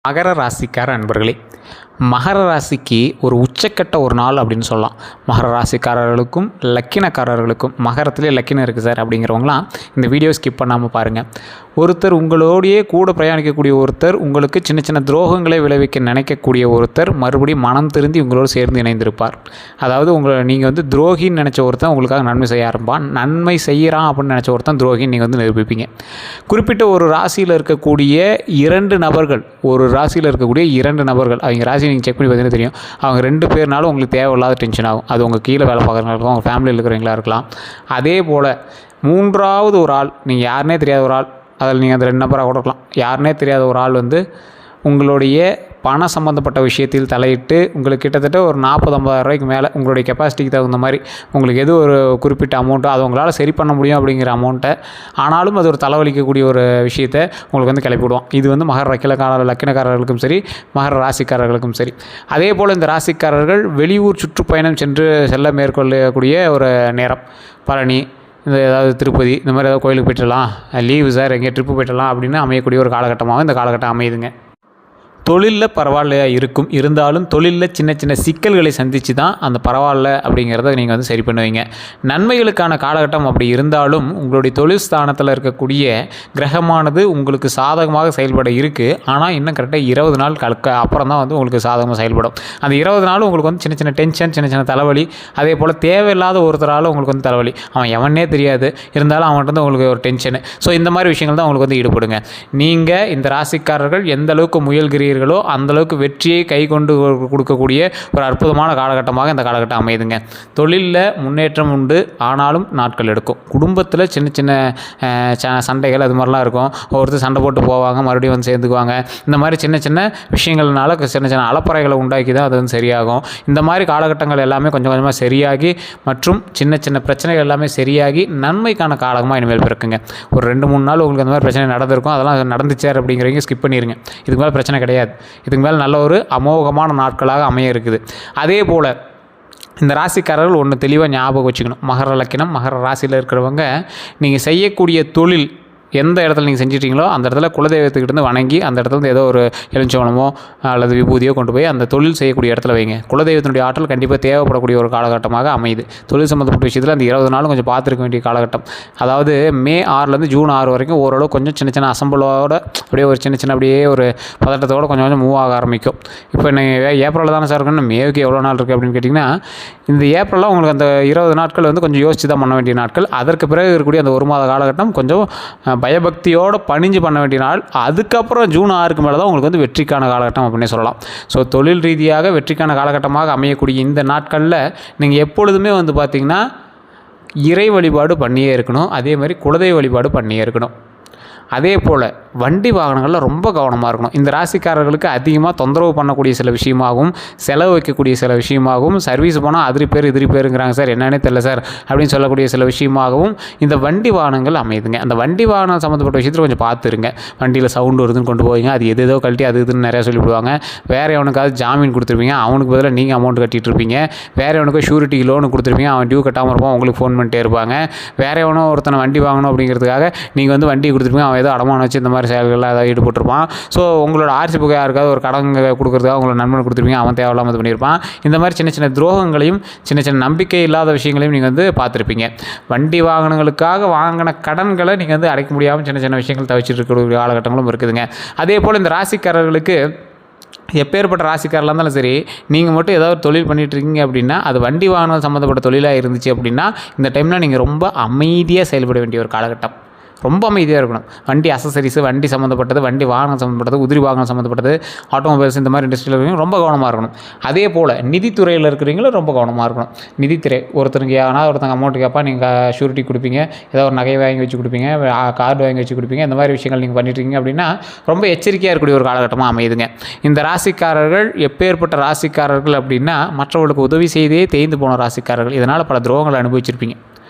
மகர ராசிக்கார அன்பர்களே, மகர ராசிக்கு ஒரு உச்சக்கட்ட ஒரு நாள் அப்படின்னு சொல்லலாம். மகர ராசிக்காரர்களுக்கும் லக்கினக்காரர்களுக்கும், மகரத்திலே லக்கினம் இருக்குது சார் அப்படிங்கிறவங்களாம் இந்த வீடியோ ஸ்கிப் பண்ணாமல் பாருங்கள். ஒருத்தர் உங்களோடையே கூட பிரயாணிக்கக்கூடிய ஒருத்தர், உங்களுக்கு சின்ன சின்ன துரோகங்களை விளைவிக்க நினைக்கக்கூடிய ஒருத்தர் மறுபடியும் மனம் திருந்தி உங்களோடு சேர்ந்து இணைந்திருப்பார். அதாவது நீங்கள் துரோகின்னு நினச்ச ஒருத்தன் உங்களுக்காக நன்மை செய்ய ஆரம்பிப்பான். நன்மை செய்கிறான் அப்படின்னு நினச்ச ஒருத்தன் துரோகின்னு நீங்கள் நிரூபிப்பீங்க. குறிப்பிட்ட ஒரு ராசியில் இருக்கக்கூடிய இரண்டு நபர்கள், அவங்க ராசி நீங்கள் செக் பண்ணி பார்த்தீங்கன்னா தெரியும். அவங்க 2 பேர்னாலும் உங்களுக்கு தேவையில்லாத டென்ஷன் ஆகும். அது உங்கள் கீழே வேலை பார்க்குறவங்களா இருக்கும், உங்கள் ஃபேமிலியில் இருக்கிறவங்களா இருக்கலாம். அதே போல் 3வது ஒரு ஆள், நீங்கள் யாருனே தெரியாத ஒரு ஆள், அதில் நீங்கள் அந்த 2 நபராக கூட இருக்கலாம். யாருனே தெரியாத ஒரு ஆள் உங்களுடைய பண சம்மந்தப்பட்ட விஷயத்தில் தலையிட்டு உங்களுக்கு கிட்டத்தட்ட ஒரு 40-50 ரூபாய்க்கு மேலே உங்களுடைய கெப்பாசிட்டிக்கு தகுந்த மாதிரி உங்களுக்கு எது ஒரு குறிப்பிட்ட அமௌண்ட்டோ அதை உங்களால் சரி பண்ண முடியும் அப்படிங்கிற அமௌண்ட்டை, ஆனாலும் அது ஒரு தலைவலிக்கக்கூடிய ஒரு விஷயத்தை உங்களுக்கு கிளப்பி விடுவோம். இது மகர லக்கினக்காரர்களுக்கும் சரி, மகர ராசிக்காரர்களுக்கும் சரி. அதே போல் இந்த ராசிக்காரர்கள் வெளியூர் சுற்றுப்பயணம் செல்ல மேற்கொள்ளக்கூடிய ஒரு நேரம். பழனி, இந்த ஏதாவது திருப்பதி, இந்த மாதிரி ஏதாவது கோயிலுக்கு போய்ட்டுலாம், லீவு சார் எங்கேயும் ட்ரிப்பு போய்ட்டுலாம் அப்படின்னு அமையக்கூடிய ஒரு காலகட்டமாக இந்த காலகட்டம் அமையுதுங்க. தொழிலில் பரவாயில்லையா இருக்கும், இருந்தாலும் தொழிலில் சின்ன சின்ன சிக்கல்களை சந்தித்து தான் அந்த பரவாயில்ல அப்படிங்கிறத நீங்கள் சரி பண்ணுவீங்க. நன்மைகளுக்கான காலகட்டம் அப்படி இருந்தாலும் உங்களுடைய தொழில் ஸ்தானத்தில் இருக்கக்கூடிய கிரகமானது உங்களுக்கு சாதகமாக செயல்பட இருக்குது. ஆனால் இன்னும் கரெக்டாக 20 நாள் அப்புறம் தான் உங்களுக்கு சாதகமாக செயல்படும். அந்த 20 நாள் உங்களுக்கு சின்ன சின்ன டென்ஷன், சின்ன சின்ன தலைவலி, அதே போல் தேவையில்லாத ஒருத்தரால் உங்களுக்கு தலைவலி. அவன் எவனே தெரியாது, இருந்தாலும் அவன்கிட்ட உங்களுக்கு ஒரு டென்ஷனு. ஸோ இந்த மாதிரி விஷயங்கள் தான் உங்களுக்கு ஈடுபடுங்க. நீங்கள் இந்த ராசிக்காரர்கள் எந்த அளவுக்கு முயல்கிறீர்கள் அந்தளவுக்கு வெற்றியை கை கொண்டு கொடுக்கக்கூடிய ஒரு அற்புதமான காலகட்டமாக இந்த காலகட்டம் அமையுதுங்க. தொழிலில் முன்னேற்றம் உண்டு, ஆனாலும் நாட்கள் எடுக்கும். குடும்பத்தில் சின்ன சின்ன சண்டைகள் அது மாதிரிலாம் இருக்கும். ஒருத்தர் சண்டை போட்டு போவாங்க, மறுபடியும் சேர்ந்துக்குவாங்க. இந்த மாதிரி சின்ன சின்ன விஷயங்கள்னால சின்ன சின்ன அலப்பறைகளை உண்டாக்கி தான் அது சரியாகும். இந்த மாதிரி காலகட்டங்கள் எல்லாமே கொஞ்சம் கொஞ்சமாக சரியாகி, மற்றும் சின்ன சின்ன பிரச்சனைகள் எல்லாமே சரியாகி நன்மைக்கான காலமாக இனிமேல் பிறக்குங்க. ஒரு 2-3 நாள் உங்களுக்கு அந்த மாதிரி பிரச்சனை நடந்திருக்கும். அதெல்லாம் நடந்துச்சார் அப்படிங்கிறவங்க ஸ்கிப் பண்ணிடுங்க. இதுக்கு மேலே பிரச்சனை கிடையாது. இதுக்கு மேலே நல்ல ஒரு அமோகமான நாட்களாக அமைய இருக்குது. அதே போல் இந்த ராசிக்காரர்கள் ஒன்று தெளிவாக ஞாபகம் வச்சுக்கணும். மகர லக்கினம், மகர ராசியில் இருக்கிறவங்க, நீங்கள் செய்யக்கூடிய தொழில் எந்த இடத்துல நீங்கள் செஞ்சிட்டீங்களோ அந்த இடத்துல குலதெய்வத்துக்கிட்டேருந்து வணங்கி அந்த இடத்துல ஏதோ ஒரு எலுமிச்சம்பழமோ அல்லது விபூதியோ கொண்டு போய் அந்த தொழில் செய்யக்கூடிய இடத்துல வைங்க. குலதெய்வத்தினுடைய ஆற்றல் கண்டிப்பாக தேவைப்படக்கூடிய ஒரு காலகட்டமாக அமையுது. தொழில் சம்மந்தப்பட்ட விஷயத்தில் அந்த 20 நாளும் கொஞ்சம் பார்த்துருக்க வேண்டிய காலகட்டம். அதாவது மே 6லேருந்து ஜூன் 6 வரைக்கும் ஓரளவு கொஞ்சம் சின்ன சின்ன அசம்பிளோட அப்படியே ஒரு சின்ன அப்படியே ஒரு பதட்டத்தோடு கொஞ்சம் கொஞ்சம் மூவ் ஆக ஆரம்பிக்கும். இப்போ நீங்கள் ஏப்ரலில் தானே சார் இருக்கணும், மேவுக்கு எவ்வளோ நாள் இருக்குது அப்படின்னு கேட்டிங்கன்னா, இந்த ஏப்ரலில் உங்களுக்கு அந்த 20 நாட்கள் கொஞ்சம் யோசித்து தான் பண்ண வேண்டிய நாட்கள். அதற்கு பிறகு இருக்கக்கூடிய அந்த 1 மாத காலகட்டம் கொஞ்சம் பயபக்தியோடு பணிஞ்சு பண்ண வேண்டிய நாள். அதுக்கப்புறம் ஜூன் 6க்கு மேலே தான் உங்களுக்கு வெற்றிக்கான காலகட்டம் அப்படின்னே சொல்லலாம். ஸோ தொழில் ரீதியாக வெற்றிக்கான காலகட்டமாக அமையக்கூடிய இந்த நாட்களில் நீங்கள் எப்பொழுதுமே பார்த்திங்கன்னா இறை வழிபாடு பண்ணியே இருக்கணும். அதே மாதிரி குலதெய்வ வழிபாடு பண்ணியே இருக்கணும். அதே போல் வண்டி வாகனங்களில் ரொம்ப கவனமாக இருக்கணும். இந்த ராசிக்காரர்களுக்கு அதிகமாக தொந்தரவு பண்ணக்கூடிய சில விஷயமாகவும், செலவு வைக்கக்கூடிய சில விஷயமாகவும், சர்வீஸ் போனால் இதிரி பேருங்கிறாங்க சார், என்னன்னே தெரியல சார் அப்படின்னு சொல்லக்கூடிய சில விஷயமாகவும் இந்த வண்டி வாகனங்கள் அமையுதுங்க. அந்த வண்டி வாகனம் சம்மந்தப்பட்ட விஷயத்தில் கொஞ்சம் பார்த்துருங்க. வண்டியில் சவுண்டு வருதுன்னு கொண்டு போவீங்க, அது எதோ கழட்டி அது இதுன்னு நிறையா சொல்லிவிடுவாங்க. வேறு எவனுக்காவது ஜாமீன் கொடுத்துருப்பீங்க, அவனுக்கு பதிலாக நீங்கள் அமௌண்ட் கட்டிகிட்டு இருப்பீங்க. வேறு எவனுக்கு ஷூரிட்டி லோனு கொடுத்துருப்பீங்க, அவன் டியூ கட்டாமல் இருப்பான், உங்களுக்கு ஃபோன் பண்ணிட்டே இருப்பாங்க. வேறு எவனோ ஒருத்தனை வண்டி வாங்கணும் அப்படிங்கிறதுக்காக நீங்கள் வண்டி கொடுத்துருப்பீங்க, அவன் ஏதோ அடமானம் வச்சு இந்த மாதிரி செயல்களில் ஏதாவது ஈடுபட்டிருப்பான். ஸோ உங்களோட ஆர்சி புகை யாருக்காவது ஒரு கடன் கொடுக்குறதுக்காக உங்களோட நண்பன் கொடுத்துருப்பீங்க, அவன் தேவையில்லாமல் இது பண்ணியிருப்பான். இந்த மாதிரி சின்ன சின்ன துரோகங்களையும் சின்ன சின்ன நம்பிக்கை இல்லாத விஷயங்களையும் நீங்கள் பார்த்துருப்பீங்க. வண்டி வாகனங்களுக்காக வாங்கின கடன்களை நீங்கள் அடைக்க முடியாமல் சின்ன சின்ன விஷயங்கள் தவிச்சிட்டு இருக்கக்கூடிய காலகட்டங்களும் இருக்குதுங்க. அதே போல் இந்த ராசிக்காரர்களுக்கு எப்பேற்பட்ட ராசிக்காரலாக இருந்தாலும் சரி, நீங்கள் மட்டும் ஏதாவது தொழில் பண்ணிகிட்ருக்கீங்க அப்படின்னா, அது வண்டி வாகனம் சம்மந்தப்பட்ட தொழிலாக இருந்துச்சு அப்படின்னா, இந்த டைமில் நீங்கள் ரொம்ப அமைதியாக செயல்பட வேண்டிய ஒரு காலகட்டம். ரொம்ப அமைதியாக இருக்கணும். வண்டி அசசரிஸ், வண்டி சம்மந்தப்பட்டது, வண்டி வாகனம் சம்மந்தப்பட்டது, உதிரி வாகனம் சம்மந்தப்பட்டது, ஆட்டோமொபைல்ஸ், இந்த மாதிரி இண்டஸ்ட்ரியில் இருக்கிறவங்க ரொம்ப கவனமாக இருக்கணும். அதே போல் நிதித்துறையில் இருக்கிறவங்களும் ரொம்ப கவனமாக இருக்கணும். நிதித்துறை ஒருத்தருக்கு ஒருத்தங்க அமௌண்ட் கேட்பா, நீங்கள் ஷூரிட்டி கொடுப்பீங்க, ஏதோ ஒரு நகை வாங்கி வச்சு கொடுப்பீங்க, கார்டு வாங்கி வச்சு கொடுப்பீங்க. இந்த மாதிரி விஷயங்கள் நீங்கள் பண்ணிட்டுருக்கீங்க அப்படின்னா ரொம்ப எச்சரிக்கையாக இருக்கக்கூடிய ஒரு காலகட்டமாக அமையுதுங்க. இந்த ராசிக்காரர்கள் எப்பேற்பட்ட ராசிக்காரர்கள் அப்படின்னா, மற்றவர்களுக்கு உதவி செய்தே தேய்ந்து போன ராசிக்காரர்கள். இதனால் பல துரோகங்களை அனுபவிச்சிருப்பீங்க.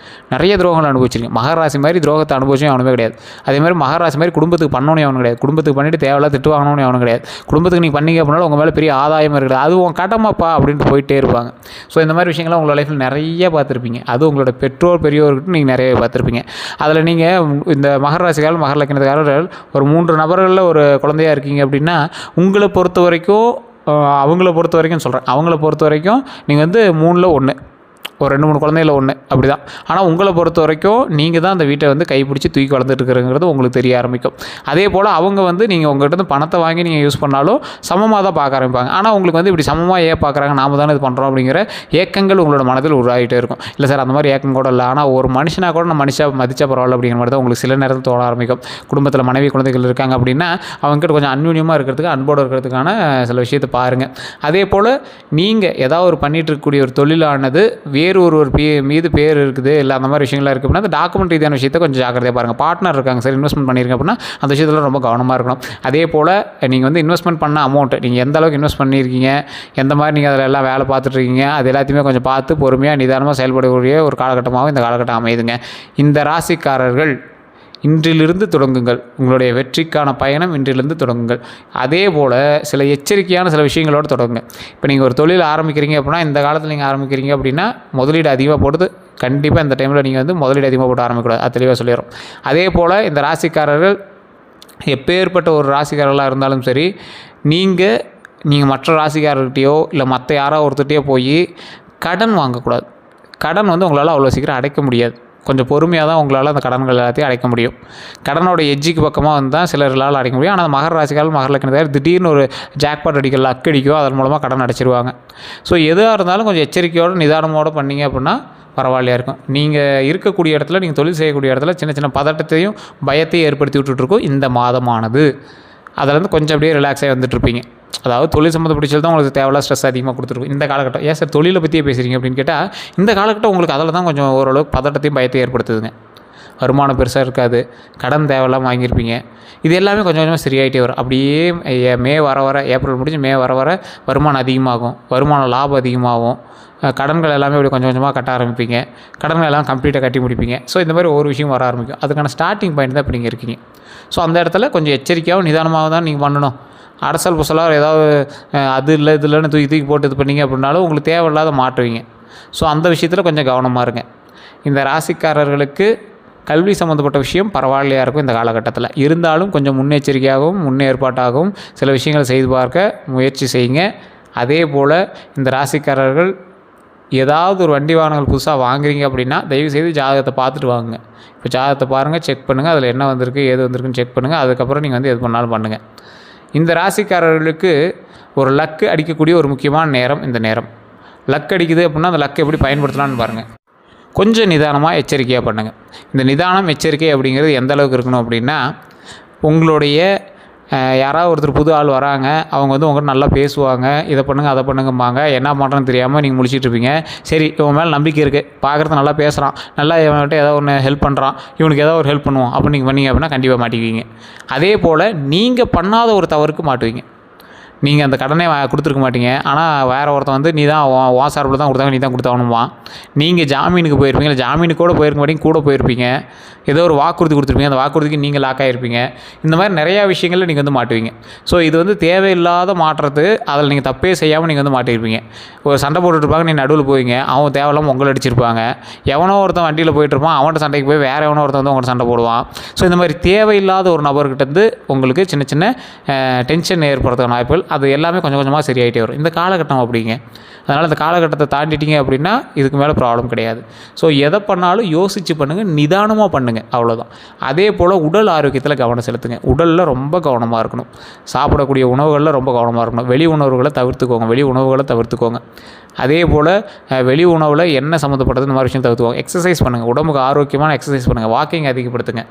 நிறைய துரோகங்கள் அனுபவிச்சிருக்கீங்க. மகர ராசி மாதிரி துரோகத்தை அனுபவிச்சும் அவனுமே கிடையாது. அதே மாதிரி மகர ராசி மாதிரி குடும்பத்துக்கு பண்ணணும் அவனு கிடையாது. குடும்பத்துக்கு பண்ணிட்டு தேவையில்லாத திட்டு வாங்கணும்னு அவனு கிடையாது. குடும்பத்துக்கு நீங்கள் பண்ணீங்க அப்படின்னாலும் உங்கள் மேலே பெரிய ஆதாயம் இருக்குது, அது உன் கடமைப்பா அப்படின்ட்டு போயிட்டே இருப்பாங்க. ஸோ இந்த மாதிரி விஷயங்கள்லாம் உங்களோட லைஃப்பில் நிறைய பார்த்துருப்பீங்க. அது உங்களோட பெற்றோர் பெரியோர்கிட்ட நீங்கள் நிறைய பார்த்துருப்பீங்க. அதில் நீங்கள் இந்த மகர ராசிக்காரர்கள் மகர லக்னத்துக்காரர்கள் ஒரு 3 நபர்களில் ஒரு குழந்தையாக இருக்கீங்க அப்படின்னா உங்களை பொறுத்த வரைக்கும் அவங்கள பொறுத்த வரைக்கும் சொல்கிறேன், அவங்கள பொறுத்த வரைக்கும் நீங்கள் வந்து 3ல் 1, ஒரு 2-3 குழந்தையில் 1 அப்படி தான். ஆனால் உங்களை பொறுத்த வரைக்கும் நீங்கள் தான் அந்த வீட்டை வந்து கைப்பிடிச்சி தூக்கி வளர்ந்துட்டு இருக்கிறங்கிறது உங்களுக்கு தெரிய ஆரம்பிக்கும். அதே போல் அவங்க வந்து நீங்கள் உங்கள்கிட்ட பணத்தை வாங்கி நீங்கள் யூஸ் பண்ணாலும் சமமாக தான் பார்க்க ஆரம்பிப்பாங்க. ஆனால் உங்களுக்கு வந்து இப்படி சமமாக ஏன் பார்க்குறாங்க, நாம தானே இது பண்ணுறோம் அப்படிங்கிற ஏக்கங்கள் உங்களோட மனதில் உருவாகிட்டே இருக்கும். இல்லை சார் அந்த மாதிரி ஏக்கம் கூட இல்லை, ஆனால் ஒரு மனுஷனாக கூட நம்ம மதிச்சா பரவாயில்ல அப்படிங்கிற மாதிரி தான் உங்களுக்கு சில நேரத்தில் தோண ஆரம்பிக்கும். குடும்பத்தில் மனைவி குழந்தைகள் இருக்காங்க அப்படின்னா அவங்ககிட்ட கொஞ்சம் அன்யூன்யமாக இருக்கிறதுக்கு, அன்போடு இருக்கிறதுக்கான சில விஷயத்தை பாருங்கள். அதே போல் நீங்கள் ஏதாவது ஒரு பண்ணிகிட்டு இருக்கக்கூடிய ஒரு தொழிலானது ஒருவர் மீது பேர் இருக்குது, இல்லை அந்த மாதிரி விஷயங்கள்லாம் இருக்குது அப்படின்னா அந்த டாக்குமெண்ட் ரீதியான விஷயத்தை கொஞ்சம் ஜாக்கிரதையாக பாருங்கள். பார்ட்னர் இருக்காங்க சார், இன்வெஸ்ட்மெண்ட் பண்ணியிருக்கேன் அப்படின்னா அந்த விஷயத்தில் ரொம்ப கவனமாக இருக்கணும். அதே போல் நீங்கள் வந்து இன்வெஸ்ட்மெண்ட் பண்ண அமௌண்ட் நீங்கள் எந்த அளவுக்கு இன்வெஸ்ட் பண்ணியிருக்கீங்க, எந்த மாதிரி நீங்கள் அதில் எல்லாம் வேலை பார்த்துட்ருக்கீங்க, அது எல்லாத்தையுமே கொஞ்சம் பார்த்து பொறுமையாக நிதானமாக செயல்படக்கூடிய ஒரு காலகட்டமாகவும் இந்த காலகட்டம் அமையுதுங்க. இந்த ராசிக்காரர்கள் இன்றிலிருந்து தொடங்குங்கள். உங்களுடைய வெற்றிக்கான பயணம் இன்றிலிருந்து தொடங்குங்கள். அதே போல் சில எச்சரிக்கையான சில விஷயங்களோடு தொடங்குங்க. இப்போ நீங்கள் ஒரு தொழில் ஆரம்பிக்கிறீங்க அப்படின்னா இந்த காலத்தில் நீங்கள் ஆரம்பிக்கிறீங்க அப்படின்னா முதலீடு அதிகமாக போடுறது கண்டிப்பாக இந்த டைமில் நீங்கள் வந்து முதலீடு அதிகமாக போட்டு ஆரம்பிக்கக்கூடாது, அது தெளிவாக சொல்லிடுறோம். அதே போல் இந்த ராசிக்காரர்கள் எப்பேற்பட்ட ஒரு ராசிக்காரர்களாக இருந்தாலும் சரி, நீங்கள் மற்ற ராசிக்காரர்கிட்டையோ இல்லை மற்ற யாரோ ஒருத்தர்கிட்டையோ போய் கடன் வாங்கக்கூடாது. கடன் வந்து உங்களால் அவ்வளோ சீக்கிரம் அடைக்க முடியாது. கொஞ்சம் பொறுமையாக தான் உங்களால் அந்த கடன்கள் எல்லாத்தையும் அடைக்க முடியும். கடனோட எஜ்ஜுக்கு பக்கமாக வந்து தான் சிலர்களால் அடைக்க முடியும். ஆனால் மகர ராசிக்காரர்கள் மகர லக்னத்தார் திடீர்னு ஒரு ஜாக்பாட் அடிக்கல அடிக்கும், அதன் மூலமாக கடன் அடைச்சிருவாங்க. ஸோ எதாக இருந்தாலும் கொஞ்சம் எச்சரிக்கையோடு நிதானமோடு பண்ணிங்க அப்படின்னா பரவாயில்லையா இருக்கும். நீங்கள் இருக்கக்கூடிய இடத்துல, நீங்கள் தொழில் செய்யக்கூடிய இடத்துல சின்ன சின்ன பதட்டத்தையும் பயத்தையும் ஏற்படுத்தி விட்டுட்ருக்கோம் இந்த மாதமானது. அதிலேருந்து கொஞ்சம் அப்படியே ரிலாக்ஸாகி வந்துட்டுருப்பீங்க. அதாவது தொழில் சம்மந்தப்பட்ட தான் உங்களுக்கு தேவையில்ல ஸ்ட்ரெஸ் அதிகமாக கொடுத்துருக்கும் இந்த காலகட்டம். ஏன் சார் தொழிலை பற்றியே பேசுகிறீங்க அப்படின்னு கேட்டால் இந்த காலகட்டம் உங்களுக்கு அதில் தான் கொஞ்சம் ஓரளவுக்கு பதட்டத்தையும் பயத்தையும் ஏற்படுத்துதுங்க. வருமானம் பெருசாக இருக்காது, கடன் தேவையில்லாமல் வாங்கியிருப்பீங்க. இது எல்லாமே கொஞ்சம் கொஞ்சமாக சரியாயிட்டே வரும். அப்படியே மே வர ஏப்ரல் முடிஞ்சு மே வர வருமானம் அதிகமாகும், லாபம் அதிகமாகும். கடன்கள் எல்லாமே அப்படி கொஞ்சம் கொஞ்சமாக கட்ட ஆரம்பிப்பீங்க. கடன்கள் எல்லாம் கம்ப்ளீட்டாக கட்டி முடிப்பீங்க. ஸோ இந்த மாதிரி ஒவ்வொரு விஷயம் வர ஆரம்பிக்கும். அதுக்கான ஸ்டார்டிங் பாயிண்ட் தான் இப்போ நீங்கள் இருக்கீங்க. ஸோ அந்த இடத்துல கொஞ்சம் எச்சரிக்கையாகவும் நிதானமாக தான் நீங்கள் பண்ணணும். அரசல் புசலாக ஏதாவது அது இல்லை இது இல்லைன்னு தூக்கி போட்டு இது பண்ணிங்க அப்படின்னாலும் உங்களுக்கு தேவையில்லாத மாட்டுவீங்க. ஸோ அந்த விஷயத்தில் கொஞ்சம் கவனமாக இருங்க. இந்த ராசிக்காரர்களுக்கு கல்வி சம்மந்தப்பட்ட விஷயம் பரவாயில்லையாக இருக்கும் இந்த காலகட்டத்தில். இருந்தாலும் கொஞ்சம் முன்னெச்சரிக்கையாகவும் முன்னேற்பாட்டாகவும் சில விஷயங்களை செய்து பார்க்க முயற்சி செய்யுங்க. அதே போல் இந்த ராசிக்காரர்கள் ஏதாவது ஒரு வண்டி வாகனங்கள் புதுசாக வாங்குறீங்க அப்படின்னா தயவுசெய்து ஜாதகத்தை பார்த்துட்டு வாங்குங்க. இப்போ ஜாதகத்தை பாருங்கள், செக் பண்ணுங்கள், அதில் என்ன வந்திருக்கு ஏது வந்திருக்குன்னு செக் பண்ணுங்கள். அதுக்கப்புறம் நீங்கள் வந்து எது பண்ணாலும் பண்ணுங்கள். இந்த ராசிக்காரர்களுக்கு ஒரு லக்கு அடிக்கக்கூடிய ஒரு முக்கியமான நேரம் இந்த நேரம். லக் அடிக்குது அப்படின்னா அந்த லக்கை எப்படி பயன்படுத்தலான்னு பாருங்கள். கொஞ்சம் நிதானமாக எச்சரிக்கையாக பண்ணுங்கள். இந்த நிதானம் எச்சரிக்கை அப்படிங்கிறது எந்த அளவுக்கு இருக்கணும் அப்படின்னா, உங்களுடைய யாராவது ஒருத்தர் புது ஆள் வராங்க, அவங்க வந்து உங்கள்கிட்ட நல்லா பேசுவாங்க, இதை பண்ணுங்கள் அதை பண்ணுங்கம்பாங்க. என்ன பண்ணுறேன்னு தெரியாமல் நீங்கள் முழிச்சிட்ருப்பீங்க. சரி இவன் மேலே நம்பிக்கை இருக்குது, பார்க்குறது நல்லா பேசுகிறான், நல்லா இவன்கிட்ட ஏதாவது ஒன்று ஹெல்ப் பண்ணுறான், இவனுக்கு ஏதாவது ஒரு ஹெல்ப் பண்ணுவோம் அப்படின்னு நீங்கள் பண்ணீங்க அப்படின்னா கண்டிப்பாக மாட்டிக்குவீங்க. அதே போல் நீங்கள் பண்ணாத ஒரு தவறுக்கு மாட்டுவீங்க. நீங்கள் அந்த கடனே கொடுத்துருக்க மாட்டீங்க, ஆனால் வேறு ஒருத்தன் வந்து நீ தான் உன் சார்பில் தான் கொடுத்தாங்க, நீ தான் கொடுத்தாகணுமா. நீங்கள் ஜாமீனுக்கு போயிருப்பீங்க, இல்லை ஜாமீனுக்கு கூட போயிருக்க மாட்டீங்க, கூட போயிருப்பீங்க. ஏதோ ஒரு வாக்குறுதி கொடுத்துருப்பீங்க, அந்த வாக்குறுதிக்கு நீங்கள் லாக் ஆகிருப்பீங்க. இந்த மாதிரி நிறையா விஷயங்களில் நீங்கள் வந்து மாட்டுவீங்க. ஸோ இது வந்து தேவையில்லாத மாற்றுறது, அதில் நீங்கள் தப்பே செய்யாமல் நீங்கள் வந்து மாட்டியிருப்பீங்க. ஒரு சண்டை போட்டுட்ருப்பாங்க, நீ நடுவில் போவீங்க, அவன் தேவையில்லாமல் உங்களை அடிச்சிருப்பாங்க. எவனோ ஒருத்தன் வண்டியில் போயிட்டுருப்பான், அவன்கிட்ட சண்டைக்கு போய் வேறு எவனோ ஒருத்தன் வந்து உங்கள்கிட்ட சண்டை போடுவான். ஸோ இந்த மாதிரி தேவையில்லாத ஒரு நபர்கிட்டருந்து உங்களுக்கு சின்ன சின்ன டென்ஷன் ஏற்படுத்துகிற வாய்ப்புகள் அது எல்லாமே கொஞ்சம் கொஞ்சமாக சரியாயிட்டே வரும் இந்த காலகட்டம் அப்படிங்க. அதனால் இந்த காலகட்டத்தை தாண்டிட்டீங்க அப்படின்னா இதுக்கு மேலே ப்ராப்ளம் கிடையாது. ஸோ எதை பண்ணாலும் யோசித்து பண்ணுங்கள், நிதானமாக பண்ணுங்கள், அவ்வளோதான். அதே போல் உடல் ஆரோக்கியத்தில் கவனம் செலுத்துங்க. உடலில் ரொம்ப கவனமாக இருக்கணும். சாப்பிடக்கூடிய உணவுகளில் ரொம்ப கவனமாக இருக்கணும். வெளி உணவுகளை தவிர்த்துக்கோங்க. அதே போல் வெளி உணவில் என்ன சம்மந்தப்பட்டது இந்த மாதிரி விஷயம் தவிர்த்துக்கோங்க. எக்ஸசைஸ் பண்ணுங்கள், உடம்புக்கு ஆரோக்கியமான எக்ஸசைஸ் பண்ணுங்கள், வாக்கிங் அதிகப்படுத்துங்க.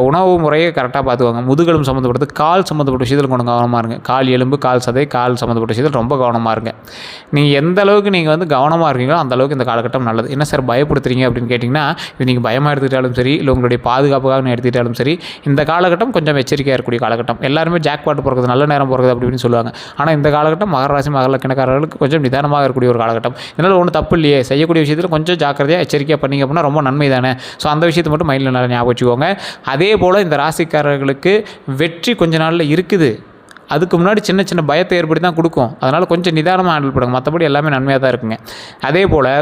உணவு முறையை கரெக்டாக பார்த்துக்கோங்க. முதுகெலும்பு சம்மந்தப்பட்டது, கால் சம்மந்தப்பட்ட விஷயத்தில் கொஞ்சம் கவனமாக இருங்க. கால் எலும்பு, கால் சதை, கால் சம்மந்தப்பட்ட விஷயத்தில் ரொம்ப கவனமாக இருங்க. நீங்கள் எந்த அளவுக்கு நீங்கள் வந்து கவனமாக இருக்கீங்களோ அந்த அளவுக்கு இந்த காலகட்டம் நல்லது. என்ன சார் பயப்படுத்துறீங்க அப்படின்னு கேட்டிங்கன்னா, இது நீங்கள் பயமாக எடுத்துக்கிட்டாலும் சரி, இல்லை உங்களுடைய பாதுகாப்புக்காக எடுத்துக்கிட்டாலும் சரி, இந்த காலகட்டம் கொஞ்சம் எச்சரிக்கையாக இருக்கக்கூடிய காலகட்டம். எல்லாருமே ஜாக்பாட் போகிறது, நல்ல நேரம் போகிறது அப்படி இப்படின்னு சொல்லுவாங்க. ஆனால் இந்த காலகட்டம் மகர ராசி மகர லக்னக்காரர்களுக்கு கொஞ்சம் நிதானமாக இருக்கக்கூடிய ஒரு காலகட்டம். இதனால் ஒன்றும் தப்பு இல்லையே, செய்யக்கூடிய விஷயத்தில் கொஞ்சம் ஜாக்கிரதையாக எச்சரிக்கையாக பண்ணிங்க அப்படின்னா ரொம்ப நன்மை தானே. ஸோ அந்த விஷயத்தை மட்டும் மைண்டில் நல்லா ஞாபகம் வச்சுக்கோங்க. அதே போல் இந்த ராசிக்காரர்களுக்கு வெற்றி கொஞ்ச நாளில் இருக்குது. அதுக்கு முன்னாடி சின்ன சின்ன பயத்தை ஏற்படுத்தி தான் கொடுக்கும். அதனால் கொஞ்சம் நிதானமாக ஹேண்டில் பண்ணுங்க. மற்றபடி எல்லாமே நன்மையாக தான் இருக்குங்க. அதே போல்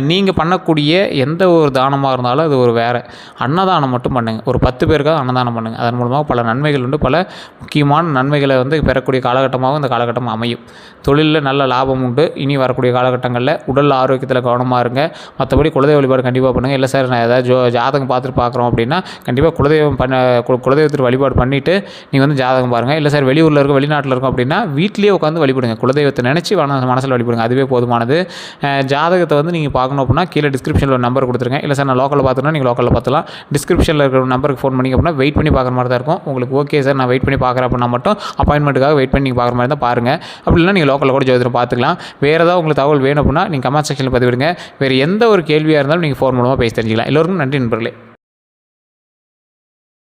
நீங்கள் பண்ணக்கூடிய எந்த ஒரு தானமாக இருந்தாலும் அது ஒரு வேறு அன்னதானம் மட்டும் பண்ணுங்கள். ஒரு 10 பேருக்காக அன்னதானம் பண்ணுங்கள். அதன் மூலமாக பல நன்மைகள் உண்டு. பல முக்கியமான நன்மைகளை வந்து பெறக்கூடிய காலகட்டமாகவும் இந்த காலகட்டம் அமையும். தொழிலில் நல்ல லாபம் உண்டு. இனி வரக்கூடிய காலகட்டங்களில் உடல் ஆரோக்கியத்தில் கவனமாக இருங்க. மற்றபடி குலதெய்வ வழிபாடு கண்டிப்பாக பண்ணுங்கள். இல்லை சார் நான் ஏதாவது ஜாதகம் பார்த்துட்டு பார்க்குறோம் அப்படின்னா கண்டிப்பாக குலதெய்வத்துக்கு வழிபாடு பண்ணிவிட்டு நீங்கள் வந்து ஜாதகம் பாருங்கள். இல்லை சார் வெளியூரில் இருக்கும், வெளிநாட்டில் இருக்கும் அப்படின்னா வீட்லேயே உட்காந்து வழிபடுங்க. குலதெய்வத்தை நினச்சி மனசில் வழிபடுங்க. அதுவே போதுமானது. ஜாதகத்தை வந்து நீங்கள் பார்க்கணும் அப்படின்னா கீழே டிஸ்கிரிப்ஷனில் ஒரு நம்பர் கொடுத்துருங்க. இல்லை சார் நான் லோக்கலில் பார்த்துனா நீங்கள் லோக்கலில் பார்த்துலாம். டிஸ்கிரிப்ஷனில் இருக்கிற நம்பருக்கு ஃபோன் பண்ணிங்க அப்படின்னா வெயிட் பண்ணி பார்க்குற மாதிரி தான் இருக்கும். உங்களுக்கு ஓகே சார் நான் வெயிட் பண்ணி பார்க்குறேன் அப்படின்னா மட்டும் அப்பாயின்மெண்ட்டுக்காக வெயிட் பண்ணி நீங்கள் பார்க்குற மாதிரி தான் பாருங்கள். அப்படி இல்லைனா நீங்கள் லோக்கலில் கூட ஜோதிடம் பார்த்துக்கலாம். வேறு ஏதாவது உங்களுக்கு தகவல் வேணும் அப்படின்னா நீங்கள் கமெண்ட் செக்ஷனில் பதிவிடுங்க. வேறு எந்த ஒரு கேள்வியாக இருந்தாலும் நீங்கள் ஃபோன் மூலமாக பேசி தெரிஞ்சிக்கலாம். எல்லோருக்கும் நன்றி நண்பர்களே.